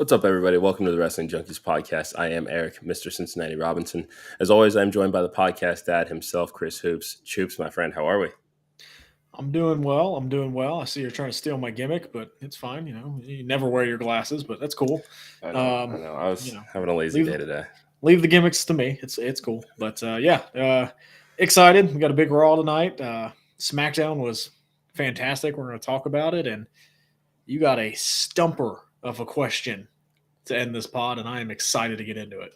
What's up, everybody? Welcome to the Wrestling Junkies podcast. I am Eric, Mr. Cincinnati Robinson. As always, I'm joined by the podcast dad himself, Chris Hoops. Choops, my friend, how are we? I'm doing well. I'm doing well. I see you're trying to steal my gimmick, but it's fine. You never wear your glasses, but that's cool. I know, I Um, know. I you was know, having a lazy leave day today. leave the gimmicks to me. It's cool. But excited. We got a big Raw tonight. SmackDown was fantastic. We're going to talk about it, and you got a stumper of a question to end this pod, and I am excited to get into it.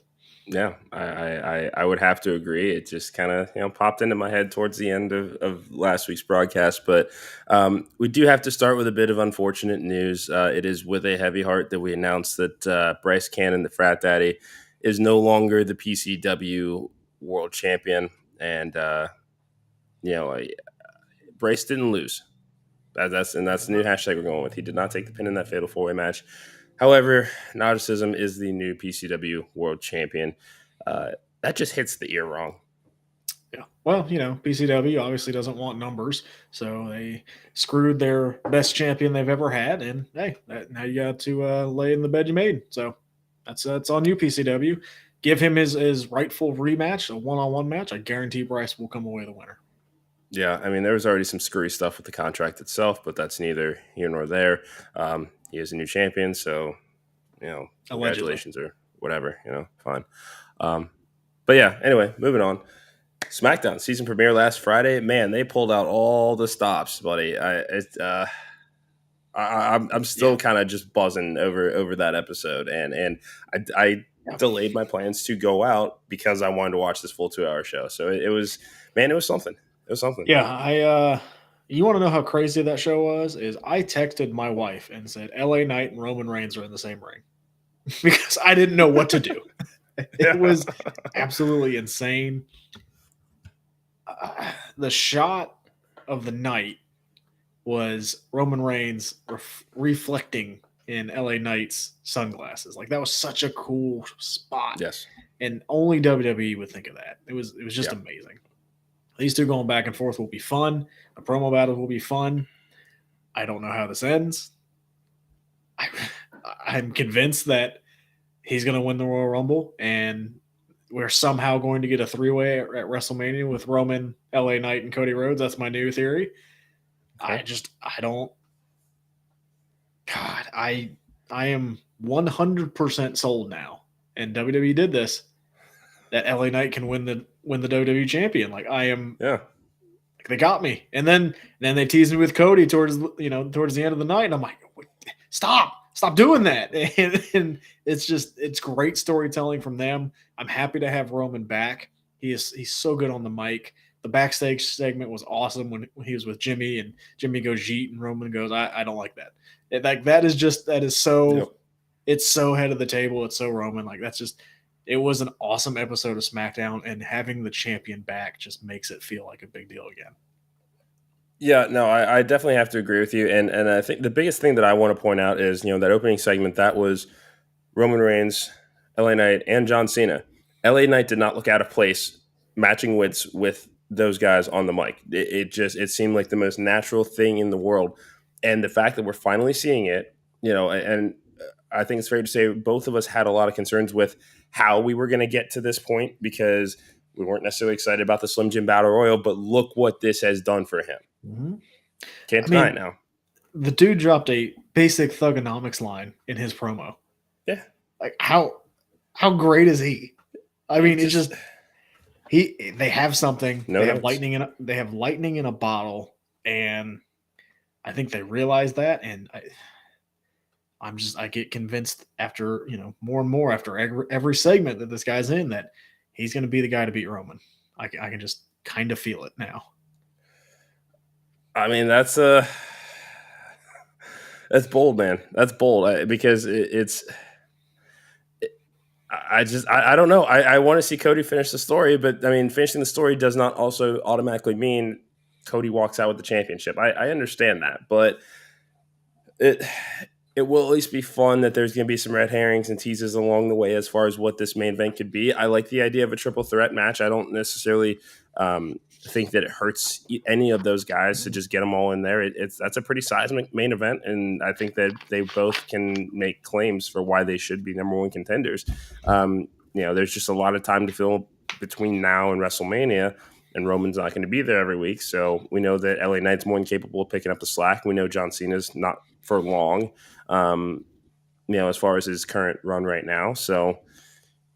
Yeah, I would have to agree. It just kind of popped into my head towards the end of last week's broadcast. But we do have to start with a bit of unfortunate news. It is with a heavy heart that we announced that Bryce Cannon, the frat daddy, is no longer the PCW world champion. And Bryce didn't lose. That's the new hashtag we're going with. He did not take the pin in that fatal 4-way match. However, Narcissism is the new PCW world champion. That just hits the ear wrong. Yeah. Well, PCW obviously doesn't want numbers, so they screwed their best champion they've ever had, and hey, now you got to lay in the bed you made. So that's on you, PCW. Give him his rightful rematch, a one-on-one match. I guarantee Bryce will come away the winner. Yeah, I mean, there was already some screwy stuff with the contract itself, but that's neither here nor there. He is a new champion, so, congratulations or whatever, fine. But yeah, anyway, moving on. SmackDown season premiere last Friday. Man, they pulled out all the stops, buddy. I'm still kind of just buzzing over that episode, and I delayed my plans to go out because I wanted to watch this full 2-hour show. So it was something. It was something. Yeah, you want to know how crazy that show was? Is I texted my wife and said LA Knight and Roman Reigns are in the same ring because I didn't know what to do. It was absolutely insane. The shot of the night was Roman Reigns reflecting in LA Knight's sunglasses. Like that was such a cool spot. Yes. And only WWE would think of that. It was just amazing. These two going back and forth will be fun. The promo battle will be fun. I don't know how this ends. I'm convinced that he's going to win the Royal Rumble, and we're somehow going to get a 3-way at WrestleMania with Roman, LA Knight, and Cody Rhodes. That's my new theory. Okay. I am 100% sold now, and WWE did this, that LA Knight can win the WWE champion. Like I am, they got me. And then they teased me with Cody towards the end of the night, and I'm like, stop doing that. And it's great storytelling from them. I'm happy to have Roman back. He's so good on the mic. The backstage segment was awesome when he was with Jimmy, and Jimmy goes Jeet and Roman goes, I don't like that. That is so, It's so head of the table. It's so Roman. Like it was an awesome episode of SmackDown, and having the champion back just makes it feel like a big deal again. Yeah, no, I definitely have to agree with you. And I think the biggest thing that I want to point out is, that opening segment, that was Roman Reigns, LA Knight, and John Cena. LA Knight did not look out of place matching wits with those guys on the mic. It seemed like the most natural thing in the world. And the fact that we're finally seeing it, and I think it's fair to say both of us had a lot of concerns with how we were going to get to this point because we weren't necessarily excited about the Slim Jim Battle Royal, but look what this has done for him. Mm-hmm. Can't deny it now. The dude dropped a basic Thugonomics line in his promo. Yeah. Like how great is he? I mean, it's just they have something. They have lightning in a bottle, and I think they realize that, and I get convinced after, more and more after every segment that this guy's in that he's going to be the guy to beat Roman. I can just kind of feel it now. I mean, that's bold, man. That's bold because I don't know. I want to see Cody finish the story, but I mean, finishing the story does not also automatically mean Cody walks out with the championship. I understand that, but it will at least be fun that there's going to be some red herrings and teases along the way as far as what this main event could be. I like the idea of a triple threat match. I don't necessarily think that it hurts any of those guys to just get them all in there. That's a pretty seismic main event, and I think that they both can make claims for why they should be number one contenders. There's just a lot of time to fill between now and WrestleMania, and Roman's not going to be there every week, so we know that LA Knight's more than capable of picking up the slack. We know John Cena's not for long, as far as his current run right now. So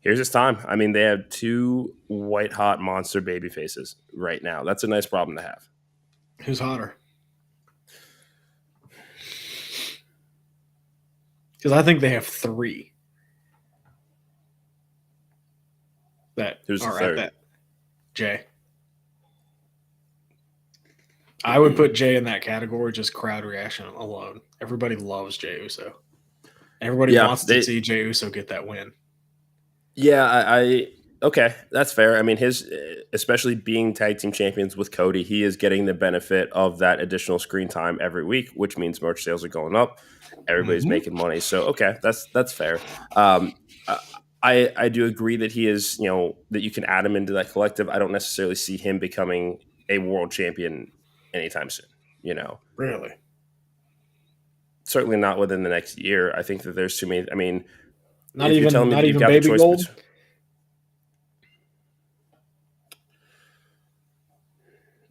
here's his time. I mean, they have two white-hot monster baby faces right now. That's a nice problem to have. Who's hotter? Because I think they have three that Who's are the third? at that. Jay. I would put Jay in that category, just crowd reaction alone. Everybody loves Jey Uso. Everybody wants to see Jey Uso get that win. Yeah, okay, that's fair. I mean, especially being tag team champions with Cody, he is getting the benefit of that additional screen time every week, which means merch sales are going up. Everybody's making money. So, okay, that's fair. I do agree that he is, that you can add him into that collective. I don't necessarily see him becoming a world champion anytime soon, Really? Certainly not within the next year. I think that there's too many. I mean, not even baby gold.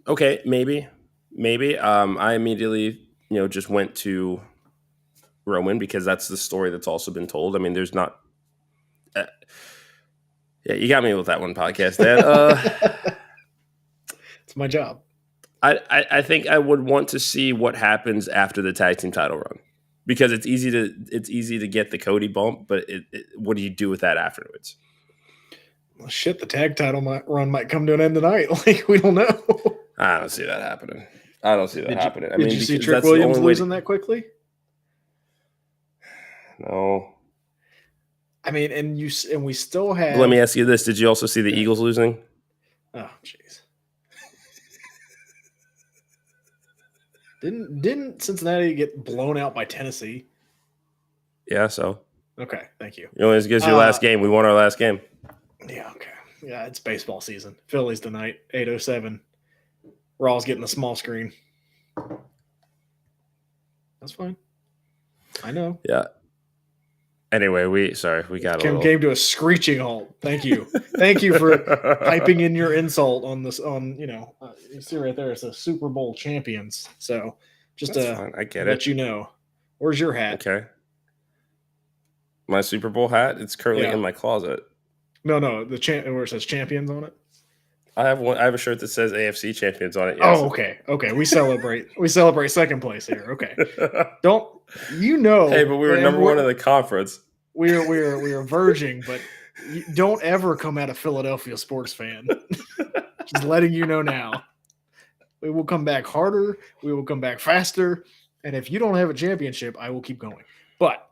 Okay, maybe. I immediately, just went to Roman because that's the story that's also been told. I mean, there's not. Yeah, you got me with that one podcast, Dad. It's my job. I think I would want to see what happens after the tag team title run, because it's easy to get the Cody bump, but what do you do with that afterwards? Well, shit, the tag title run might come to an end tonight. Like, we don't know. I don't see that happening. Happening. Did you see Trick Williams losing that quickly? No. I mean, and we still have. Let me ask you this: did you also see the Eagles losing? Oh, jeez. Didn't Cincinnati get blown out by Tennessee? Yeah, so. Okay, thank you. You always gives your last game. We won our last game. Yeah, okay. Yeah, it's baseball season. Phillies tonight, 8:07. Raw's getting the small screen. That's fine. I know. Yeah. Anyway, we got came to a screeching halt. Thank you. Thank you for piping in your insult on this. You see right there, it's a Super Bowl champions. So just I get it. Let you know. Where's your hat? Okay. My Super Bowl hat. It's currently in my closet. No, where it says champions on it. I have one. I have a shirt that says AFC champions on it. Yes. Oh, okay. We celebrate. We celebrate second place here. Okay. Don't Hey, but we were number one in the conference. We are verging, but don't ever come at a Philadelphia sports fan. Just letting you know now. We will come back harder. We will come back faster. And if you don't have a championship, I will keep going. But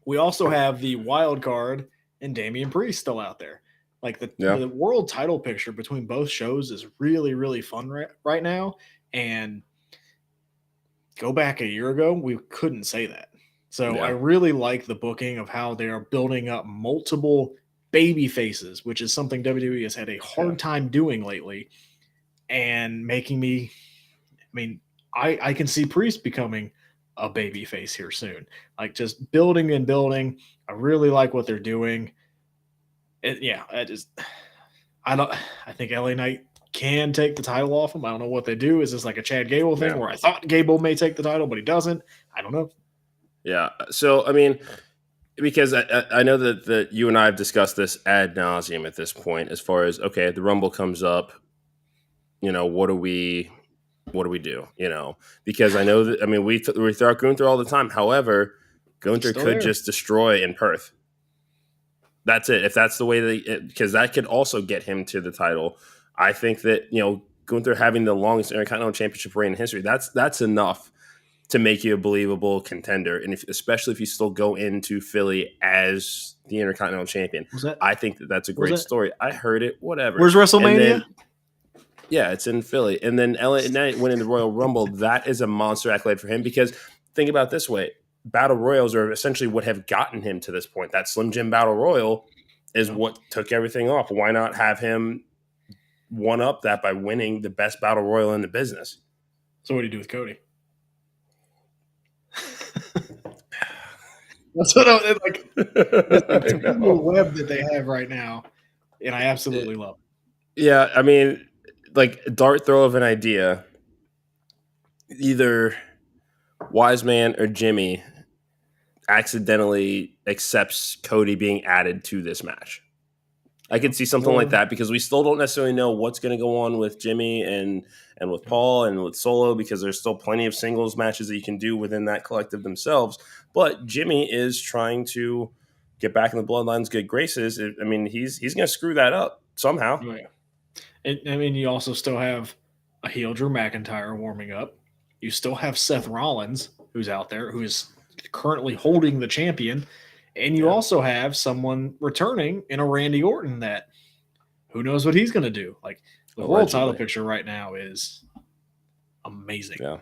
we also have the wild card and Damian Priest still out there. Like the world title picture between both shows is really, really fun right now. And go back a year ago, we couldn't say that. So I really like the booking of how they are building up multiple baby faces, which is something WWE has had a hard time doing lately, and making me, I can see Priest becoming a baby face here soon. Like, just building and building. I really like what they're doing. I think LA Knight can take the title off him. I don't know what they do. Is this like a Chad Gable thing where I thought Gable may take the title, but he doesn't? I don't know. Yeah. So, because I know that you and I have discussed this ad nauseum at this point, as far as, okay, the Rumble comes up, what do we do? Because I know that, we throw Gunther all the time. However, Gunther could just destroy in Perth. That's it. If that's the way because that could also get him to the title. I think that, Gunther having the longest Intercontinental Championship reign in history, that's enough to make you a believable contender. And especially if you still go into Philly as the Intercontinental Champion. I think that's a great story. I heard it, whatever. Where's WrestleMania? Yeah, it's in Philly. And then LA Knight winning the Royal Rumble, that is a monster accolade for him, because think about it this way. Battle Royals are essentially what have gotten him to this point. That Slim Jim Battle Royal is what took everything off. Why not have him one up that by winning the best battle royal in the business. So what do you do with Cody? That's what I like. This web that they have right now, and I absolutely love it. Yeah, I mean, like dart throw of an idea. Either Wiseman or Jimmy accidentally accepts Cody being added to this match. I could see something like that because we still don't necessarily know what's going to go on with Jimmy and with Paul and with Solo, because there's still plenty of singles matches that you can do within that collective themselves. But Jimmy is trying to get back in the Bloodline's good graces. I mean, he's going to screw that up somehow. Oh, yeah. And, I mean, you also still have a heel Drew McIntyre warming up. You still have Seth Rollins, who's out there, who is currently holding the champion. And you also have someone returning in a Randy Orton that who knows what he's going to do. Like, the world title picture right now is amazing. Yeah.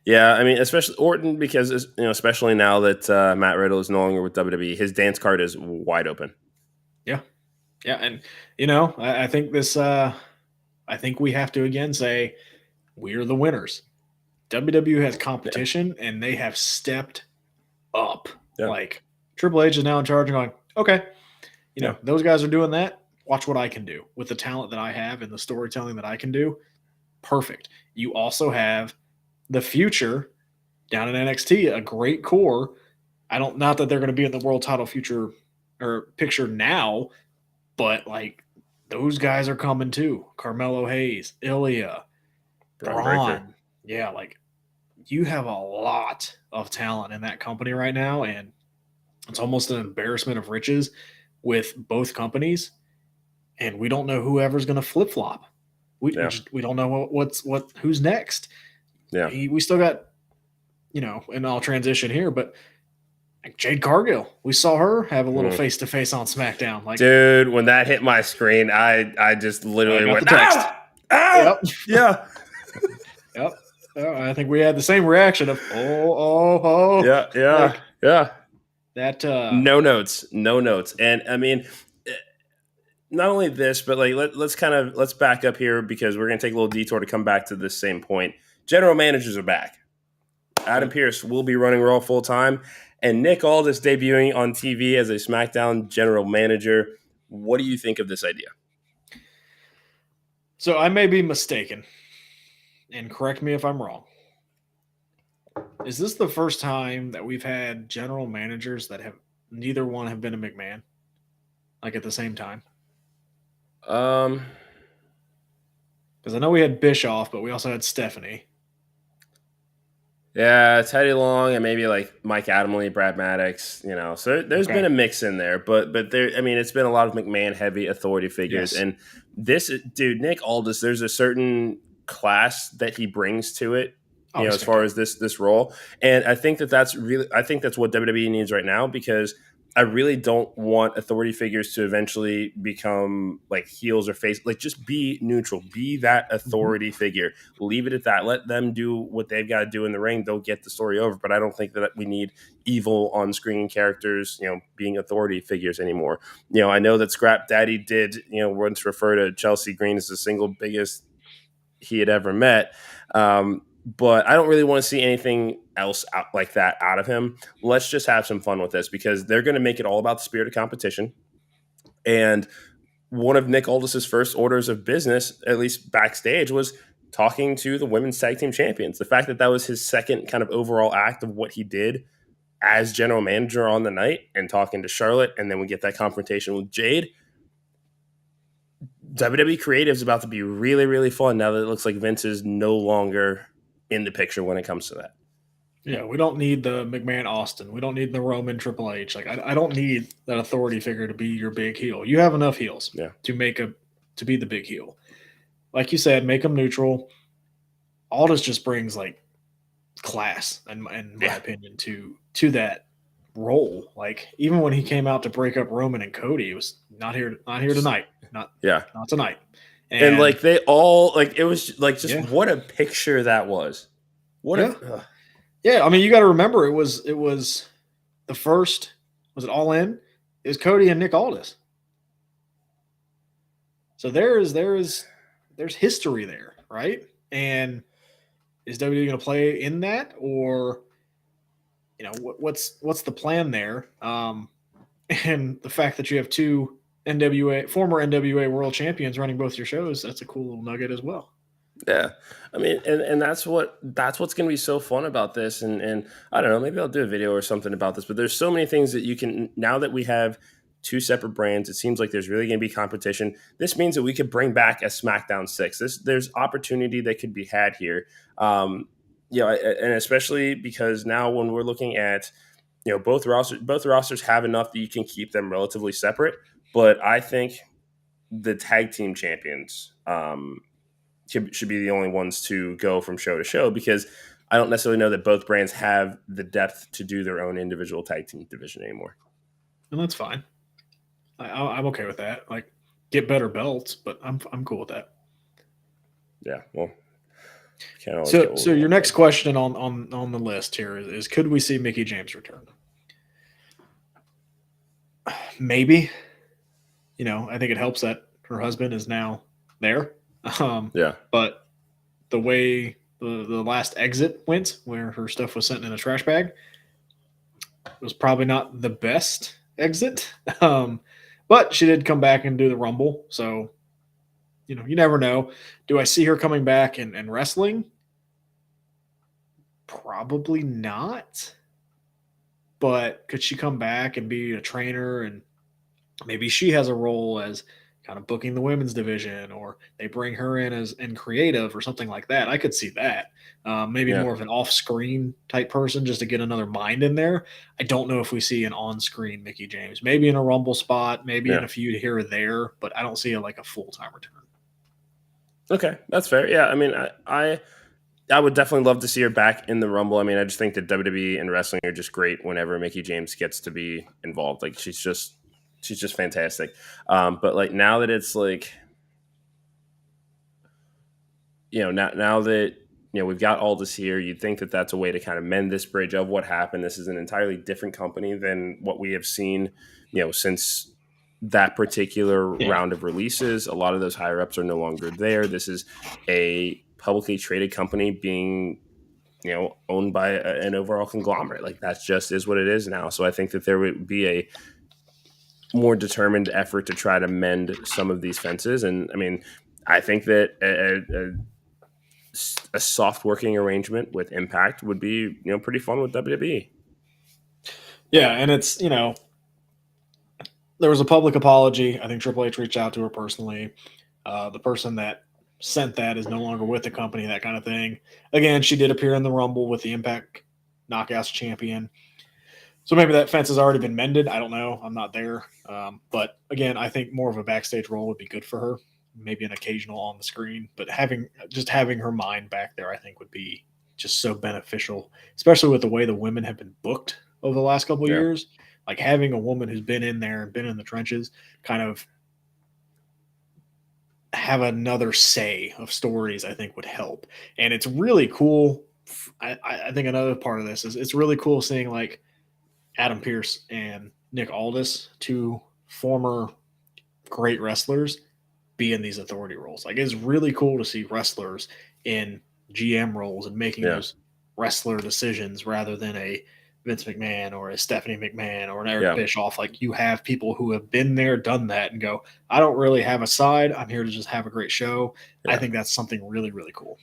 Yeah, I mean, especially Orton, because, especially now that Matt Riddle is no longer with WWE, his dance card is wide open. Yeah. Yeah, and, I think this I think we have to, again, say we're the winners. WWE has competition, and they have stepped up. Yeah. Like, Triple H is now in charge and going, okay, those guys are doing that. Watch what I can do with the talent that I have and the storytelling that I can do. Perfect. You also have the future down in NXT, a great core. Not that they're going to be in the world title future or picture now, but like those guys are coming too. Carmelo Hayes, Ilya, Braun. Yeah, like you have a lot of talent in that company right now, and it's almost an embarrassment of riches with both companies, and we don't know whoever's going to flip flop. We don't know who's next. Yeah, we still got, and I'll transition here, but like Jade Cargill, we saw her have a little face to face on SmackDown. Like, dude, when that hit my screen, I just literally went text. Yep. Yeah. Yep. I think we had the same reaction of oh. Yeah. Like, yeah. That no notes, and I mean, not only this, but like let's back up here because we're gonna take a little detour to come back to this same point. General managers are back. Adam Pearce will be running Raw full time, and Nick Aldis debuting on TV as a SmackDown general manager. What do you think of this idea? So I may be mistaken, and correct me if I'm wrong. Is this the first time that we've had general managers that have neither one have been a McMahon, like at the same time? Because I know we had Bischoff, but we also had Stephanie. Yeah, Teddy Long and maybe like Mike Adamle, Brad Maddox, So there's been a mix in there, but there, I mean, it's been a lot of McMahon heavy authority figures, and this dude Nick Aldis, there's a certain class that he brings to it. As far as this role. And I think that's what WWE needs right now, because I really don't want authority figures to eventually become like heels or face. Like, just be neutral, be that authority figure. Leave it at that. Let them do what they've got to do in the ring. They'll get the story over. But I don't think that we need evil on-screen characters, being authority figures anymore. I know that Scrap Daddy did, once refer to Chelsea Green as the single biggest he had ever met. But I don't really want to see anything else out like that out of him. Let's just have some fun with this, because they're going to make it all about the spirit of competition. And one of Nick Aldis's first orders of business, at least backstage, was talking to the women's tag team champions. The fact that was his second kind of overall act of what he did as general manager on the night, and talking to Charlotte, and then we get that confrontation with Jade. WWE creative is about to be really, really fun now that it looks like Vince is no longer in the picture when it comes to that. Yeah, we don't need the McMahon Austin. We don't need the Roman Triple H. Like, I don't need that authority figure to be your big heel. You have enough heels to be the big heel. Like you said, make them neutral. Aldis just brings like class, in my opinion, to that role. Like, even when he came out to break up Roman and Cody, it was not here tonight. Not tonight. And like they all, like, it was like just what a picture that was. Yeah, I mean, you got to remember, it was the first, was it All In? It was Cody and Nick Aldis. So there is there's history there, right? And is WWE going to play in that, or what's the plan there? And the fact that you have two former NWA world champions running both your shows, that's a cool little nugget as well. Yeah, I mean, and that's what's going to be so fun about this, and I don't know, maybe I'll do a video or something about this. But there's so many things that you can, now that we have two separate brands. It seems like there's really going to be competition. This means that we could bring back a SmackDown 6. There's opportunity that could be had here, and especially because now when we're looking at, both rosters have enough that you can keep them relatively separate. But I think the tag team champions. Should be the only ones to go from show to show, because I don't necessarily know that both brands have the depth to do their own individual tag team division anymore. And that's fine. I'm okay with that. Like, get better belts, but I'm cool with that. Yeah, well, so your next question on the list here is could we see Mickie James return? Maybe. I think it helps that her husband is now there. But the way the last exit went, where her stuff was sent in a trash bag, was probably not the best exit. But she did come back and do the Rumble. So, you never know. Do I see her coming back and wrestling? Probably not. But could she come back and be a trainer, and maybe she has a role as kind of booking the women's division, or they bring her in creative or something like that? I could see that. Maybe more of an off-screen type person just to get another mind in there. I don't know if we see an on-screen Mickie James. Maybe in a Rumble spot, maybe in a feud here or there, but I don't see a full-time return. Okay, that's fair. Yeah, I mean, I would definitely love to see her back in the Rumble. I mean, I just think that WWE and wrestling are just great whenever Mickie James gets to be involved. Like, she's just fantastic. But like, now that it's like, now that, we've got Aldis here, you'd think that that's a way to kind of mend this bridge of what happened. This is an entirely different company than what we have seen, since that particular round of releases. A lot of those higher ups are no longer there. This is a publicly traded company being, owned by an overall conglomerate. Like, that just is what it is now. So I think that there would be a more determined effort to try to mend some of these fences. And I mean, I think that a soft working arrangement with Impact would be, pretty fun with WWE. Yeah. And it's, there was a public apology. I think Triple H reached out to her personally. The person that sent that is no longer with the company, that kind of thing. Again, she did appear in the Rumble with the Impact Knockouts champion. So maybe that fence has already been mended. I don't know. I'm not there. But again, I think more of a backstage role would be good for her. Maybe an occasional on the screen, but having her mind back there, I think, would be just so beneficial, especially with the way the women have been booked over the last couple of years. Like, having a woman who's been in there and been in the trenches kind of have another say of stories, I think, would help. And it's really cool. I think another part of this is it's really cool seeing like Adam Pearce and Nick Aldis, two former great wrestlers, be in these authority roles. Like, it's really cool to see wrestlers in GM roles and making those wrestler decisions rather than a Vince McMahon or a Stephanie McMahon or an Eric Bischoff. Like, you have people who have been there, done that, and go, I don't really have a side. I'm here to just have a great show. I think that's something really, really cool.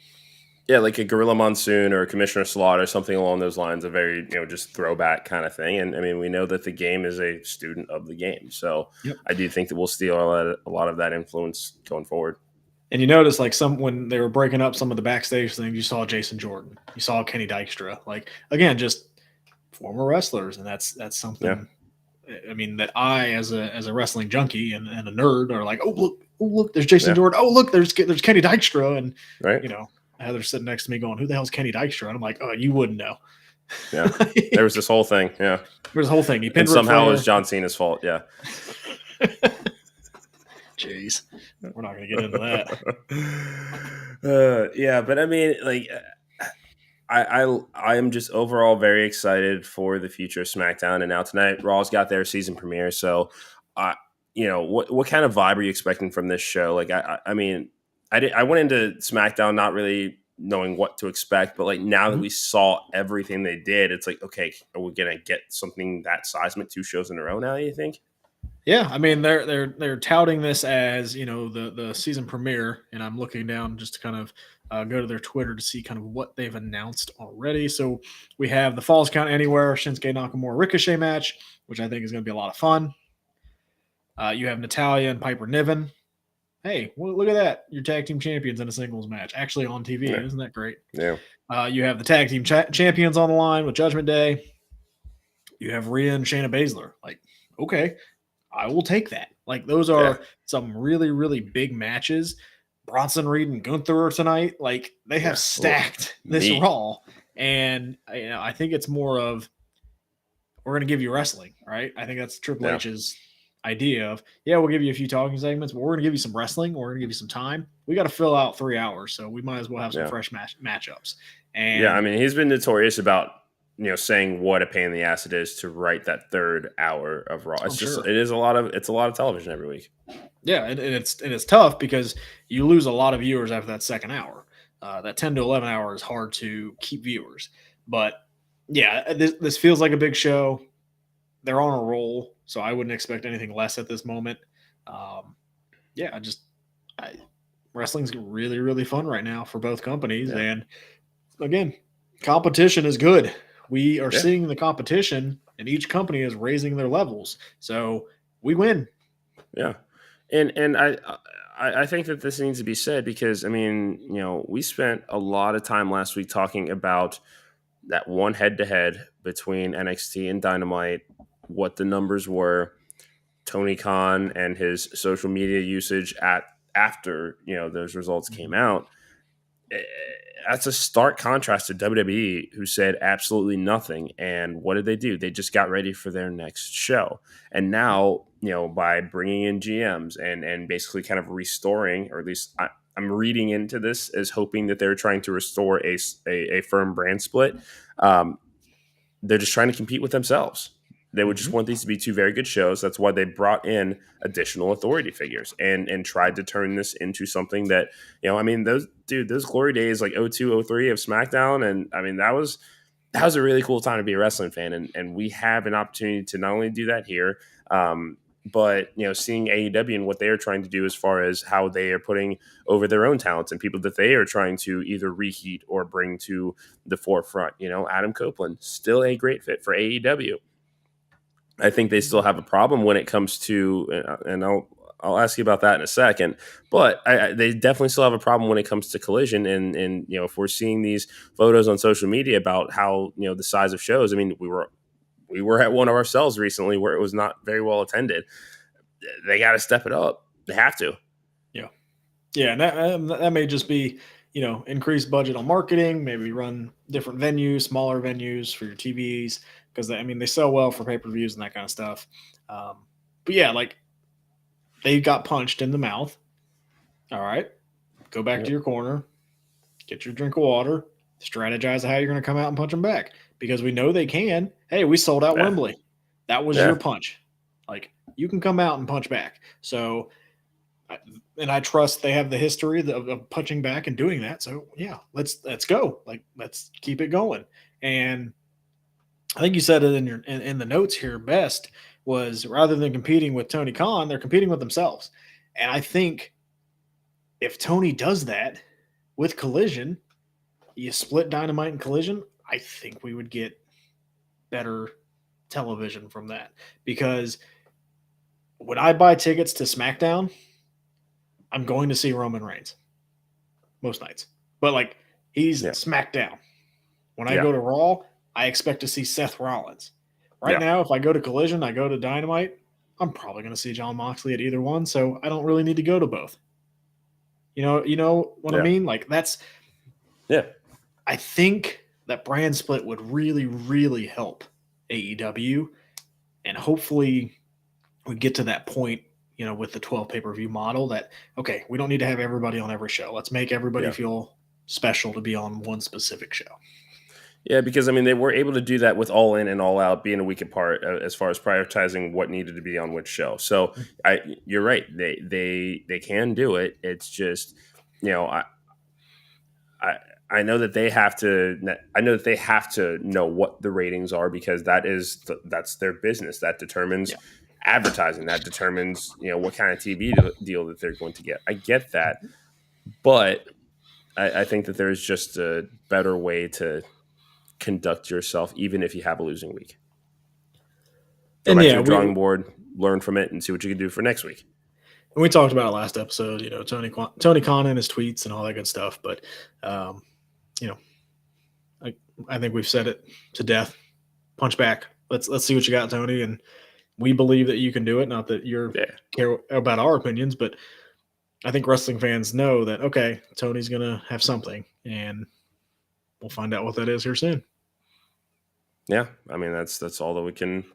Yeah, like a Gorilla Monsoon or a Commissioner Slaughter, something along those lines, a very, just throwback kind of thing. And I mean, we know that the game is a student of the game. So I do think that we'll steal a lot of that influence going forward. And you notice, like, when they were breaking up some of the backstage things, you saw Jason Jordan, you saw Kenny Dykstra. Like, again, just former wrestlers. And that's something, I mean, that I, as a wrestling junkie and a nerd, are like, oh, look, there's Jason Jordan. Oh, look, there's Kenny Dykstra. And, Heather's sitting next to me going, who the hell's Kenny Dykstra? And I'm like, oh, you wouldn't know. Yeah. There was this whole thing. Yeah. There was a whole thing. He pinned and somehow it was John Cena's fault. Yeah. Jeez. We're not going to get into that. But I mean, like, I am just overall very excited for the future of SmackDown. And now tonight, Raw's got their season premiere. So, what kind of vibe are you expecting from this show? Like, I mean, I went into SmackDown not really knowing what to expect, but like now that we saw everything they did, it's like, okay, are we gonna get something that seismic 2 shows in a row now? You think? Yeah, I mean they're touting this as the season premiere, and I'm looking down just to kind of go to their Twitter to see kind of what they've announced already. So we have the Falls Count Anywhere Shinsuke Nakamura Ricochet match, which I think is going to be a lot of fun. You have Natalya and Piper Niven. Hey, well, look at that! Your tag team champions in a singles match, actually on TV. Yeah. Isn't that great? Yeah. You have the tag team champions on the line with Judgment Day. You have Rhea and Shayna Baszler. Like, okay, I will take that. Like, those are some really, really big matches. Bronson Reed and Gunther are tonight. Like, they have stacked this Raw. And I think it's more of, we're going to give you wrestling, right? I think that's Triple H's idea of, we'll give you a few talking segments, but we're going to give you some wrestling. We're going to give you some time. We got to fill out 3 hours, so we might as well have some fresh matchups. And I mean, he's been notorious about saying what a pain in the ass it is to write that 3rd hour of Raw. It's it's a lot of television every week. Yeah, and it's tough because you lose a lot of viewers after that 2nd hour. That 10 to 11 hour is hard to keep viewers. But yeah, this feels like a big show. They're on a roll, so I wouldn't expect anything less at this moment. Wrestling's really, really fun right now for both companies. And again, competition is good. We are seeing the competition, and each company is raising their levels. So we win. Yeah. And I think that this needs to be said because, I mean, we spent a lot of time last week talking about that one head-to-head between NXT and Dynamite, what the numbers were, Tony Khan and his social media usage after those results came out. That's a stark contrast to WWE, who said absolutely nothing. And what did they do? They just got ready for their next show. And now, by bringing in GMs and basically kind of restoring, or at least I'm reading into this as hoping that they're trying to restore a firm brand split. They're just trying to compete with themselves. They would just want these to be 2 very good shows. That's why they brought in additional authority figures and tried to turn this into something that, I mean, those glory days like 02, 03 of SmackDown. And I mean, that was a really cool time to be a wrestling fan. And we have an opportunity to not only do that here, but, seeing AEW and what they are trying to do as far as how they are putting over their own talents and people that they are trying to either reheat or bring to the forefront. Adam Copeland, still a great fit for AEW. I think they still have a problem when it comes to, and I'll ask you about that in a second, but they definitely still have a problem when it comes to Collision. And if we're seeing these photos on social media about how, the size of shows, I mean, we were at one of ourselves recently where it was not very well attended. They got to step it up. They have to. Yeah. And that may just be, increased budget on marketing, maybe run different venues, smaller venues for your TVs. Because they sell well for pay-per-views and that kind of stuff. But yeah, like, they got punched in the mouth. All right, go back to your corner, get your drink of water, strategize how you're going to come out and punch them back, because we know they can. Hey, we sold out Wembley. That was your punch. Like, you can come out and punch back. So, and I trust they have the history of punching back and doing that. So yeah, let's go. Like, let's keep it going. And I think you said it in the notes here best, was rather than competing with Tony Khan, they're competing with themselves. And I think if Tony does that with Collision, you split Dynamite and Collision, I think we would get better television from that. Because when I buy tickets to SmackDown, I'm going to see Roman Reigns most nights. But like, he's SmackDown. When I go to Raw, I expect to see Seth Rollins. Right now, if I go to Collision, I go to Dynamite, I'm probably going to see Jon Moxley at either one, so I don't really need to go to both. You know what I mean? Like, that's... Yeah. I think that brand split would really, really help AEW, and hopefully we get to that point, with the 12 pay-per-view model that, okay, we don't need to have everybody on every show. Let's make everybody feel special to be on one specific show. Yeah, because they were able to do that with All In and All Out being a week apart as far as prioritizing what needed to be on which show. So you're right, they can do it. It's just you know, I I know that they have to. I know that they have to know what the ratings are because that's their business. That determines Yeah. advertising. That determines what kind of TV deal that they're going to get. I get that, but I think that there's just a better way to conduct yourself, even if you have a losing week. Go And back to yeah, the drawing board, learn from it, and see what you can do for next week. we talked about it last episode. Tony Khan and his tweets and all that good stuff. But you know, I think we've said it to death. Punch back. Let's see what you got, Tony. And we believe that you can do it. Not that you're care about our opinions, but I think wrestling fans know that, okay, Tony's going to have something, and we'll find out what that is here soon. Yeah, I mean that's all that we can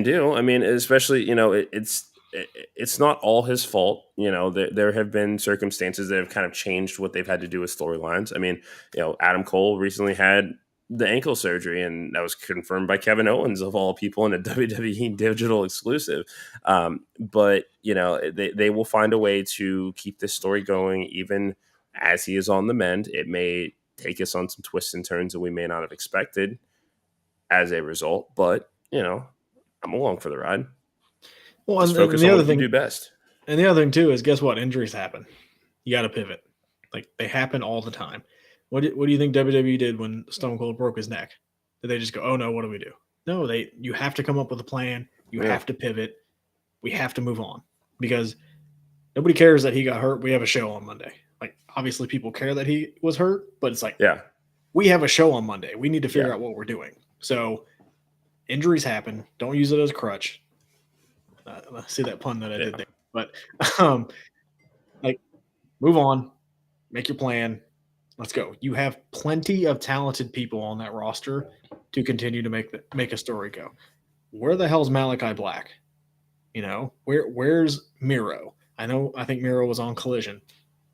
do. I mean, especially it's not all his fault. There have been circumstances that have kind of changed what they've had to do with storylines. I mean, Adam Cole recently had the ankle surgery, and that was confirmed by Kevin Owens of all people in a WWE digital exclusive. But they will find a way to keep this story going, even as he is on the mend. It may take us on some twists and turns that we may not have expected as a result, but I'm along for the ride. Well, just focus on what you do best. And the other thing too is, guess what? Injuries happen. You got to pivot. Like, they happen all the time. What do you think WWE did when Stone Cold broke his neck? Did they just go, "Oh no, what do we do?" No, you have to come up with a plan. You have to pivot. We have to move on, because nobody cares that he got hurt. We have a show on Monday. Like, obviously people care that he was hurt, but it's like, we have a show on Monday. We need to figure out what we're doing. So injuries happen. Don't use it as a crutch. I see that pun that I did there, but like, move on, make your plan. Let's go. You have plenty of talented people on that roster to continue to make a story go. Where the hell's Malachi Black? Where's Miro? I think Miro was on Collision.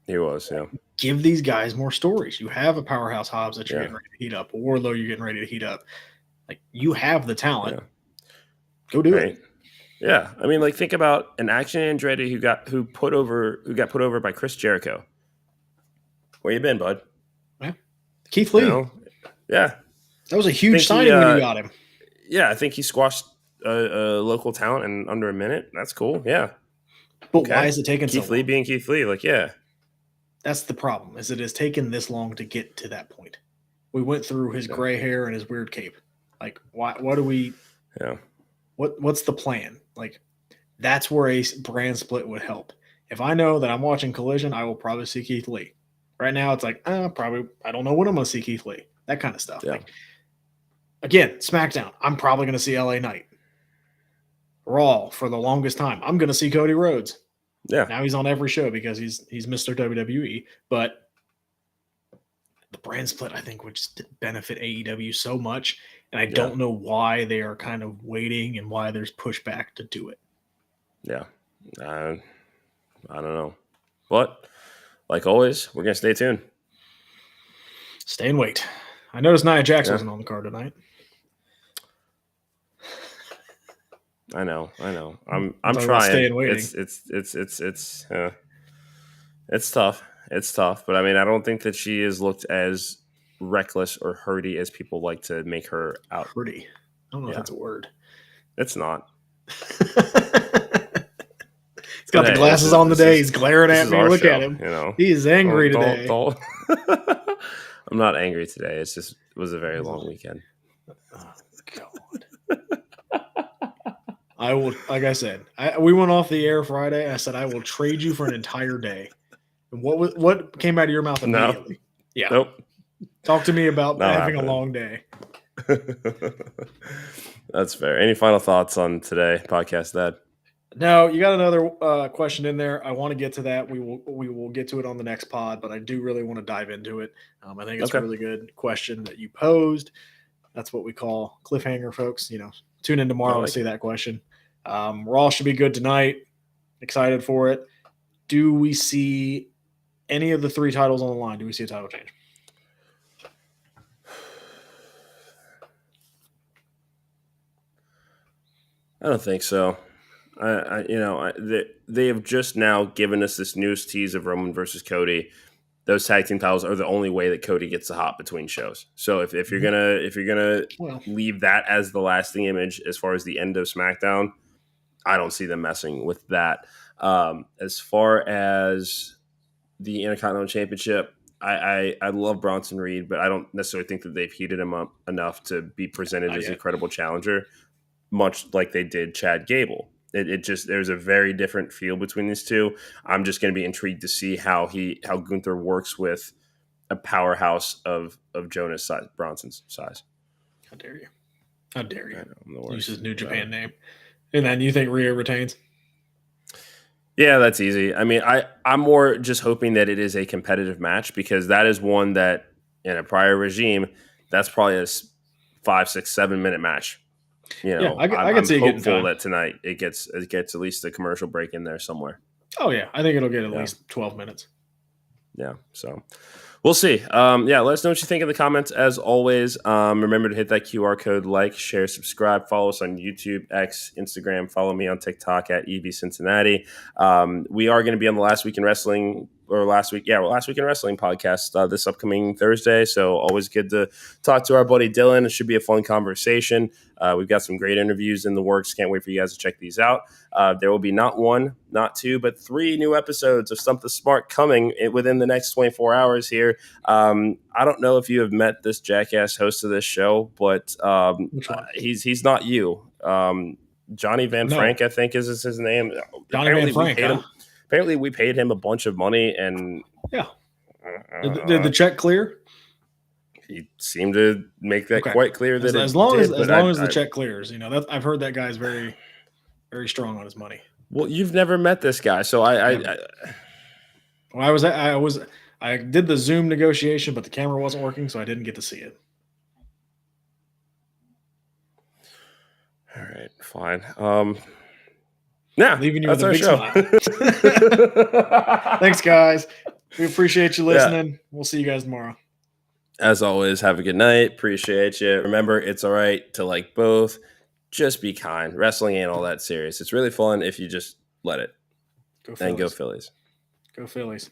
He was, yeah. Give these guys more stories. You have a Powerhouse Hobbs that you're getting ready to heat up. A Wardlow you're getting ready to heat up. Like, you have the talent. Go do it. Yeah, I mean, like, think about an Action Andretti who got put over by Chris Jericho. Where you been, bud? Yeah. Keith Lee. Yeah, that was a huge signing when you got him. Yeah, I think he squashed a local talent in under a minute. That's cool. Yeah, but why is it taking so long? Keith Lee being Keith Lee? Like, yeah, that's the problem. Is it has taken this long to get to that point? We went through his gray hair and his weird cape. Like, why? What do we? Yeah. What's the plan? Like, that's where a brand split would help. If I know that I'm watching Collision, I will probably see Keith Lee. Right now, it's like, probably, I don't know when I'm going to see Keith Lee. That kind of stuff. Yeah. Like, again, SmackDown, I'm probably going to see LA Knight. Raw, for the longest time, I'm going to see Cody Rhodes. Yeah. Now he's on every show because he's Mr. WWE. But the brand split, I think, would just benefit AEW so much. And I don't know why they are kind of waiting and why there's pushback to do it. Yeah. I don't know. But like always, we're going to stay tuned. Stay and wait. I noticed Nia Jax wasn't on the card tonight. I know. I'm trying. Staying waiting. It's tough. It's tough. But I mean, I don't think that she has looked as reckless or hurty as people like to make her out. Hurty. I don't know if that's a word. It's not. He's got the glasses on today. He's glaring at me. Look at him. He is angry today. I'm not angry today. It was a very long weekend. Oh, God. I will, like I said, we went off the air Friday. I said, I will trade you for an entire day. And what came out of your mouth immediately? No. Yeah. Nope. Talk to me about having a long day. That's fair. Any final thoughts on today podcast, Dad? No, you got another question in there. I want to get to that. We will get to it on the next pod, but I do really want to dive into it. I think it's a really good question that you posed. That's what we call cliffhanger, folks. Tune in tomorrow to see that question. Raw should be good tonight. Excited for it. Do we see any of the 3 titles on the line? Do we see a title change? I don't think so. They have just now given us this news tease of Roman versus Cody. Those tag team titles are the only way that Cody gets the hot between shows. So if you're gonna leave that as the lasting image as far as the end of SmackDown, I don't see them messing with that. As far as the Intercontinental Championship, I love Bronson Reed, but I don't necessarily think that they've heated him up enough to be presented as a credible challenger, much like they did Chad Gable. It just, there's a very different feel between these two. I'm just going to be intrigued to see how Gunther works with a powerhouse of Jonas size, Bronson's size. How dare you? How dare you? Use his New Japan name. And then you think Rhea retains? Yeah, that's easy. I mean, I'm more just hoping that it is a competitive match, because that is one that in a prior regime, that's probably a 5, 6, 7 minute match. I can see hopeful that tonight it gets at least a commercial break in there somewhere. Oh yeah, I think it'll get at least 12 minutes. Yeah, so we'll see. Let us know what you think in the comments. As always, remember to hit that QR code, like, share, subscribe, follow us on YouTube, X, Instagram. Follow me on TikTok at EV Cincinnati. We are going to be on the Last Week in Wrestling podcast this upcoming Thursday. So always good to talk to our buddy Dylan. It should be a fun conversation. We've got some great interviews in the works. Can't wait for you guys to check these out. There will be not 1, not 2, but 3 new episodes of Something Smart coming within the next 24 hours here. I don't know if you have met this jackass host of this show, but he's not you. Johnny Van Frank, I think is his name. Johnny Van Frank, Apparently, we paid him a bunch of money, and did the check clear? He seemed to make that quite clear. That as long as the check clears, I've heard that guy's very, very strong on his money. Well, you've never met this guy, so I did the Zoom negotiation, but the camera wasn't working, so I didn't get to see it. All right, fine. Yeah, leaving you with a big smile. Thanks, guys. We appreciate you listening. Yeah. We'll see you guys tomorrow. As always, have a good night. Appreciate you. Remember, it's all right to like both. Just be kind. Wrestling ain't all that serious. It's really fun if you just let it. Go Phillies. And go Phillies. Go Phillies.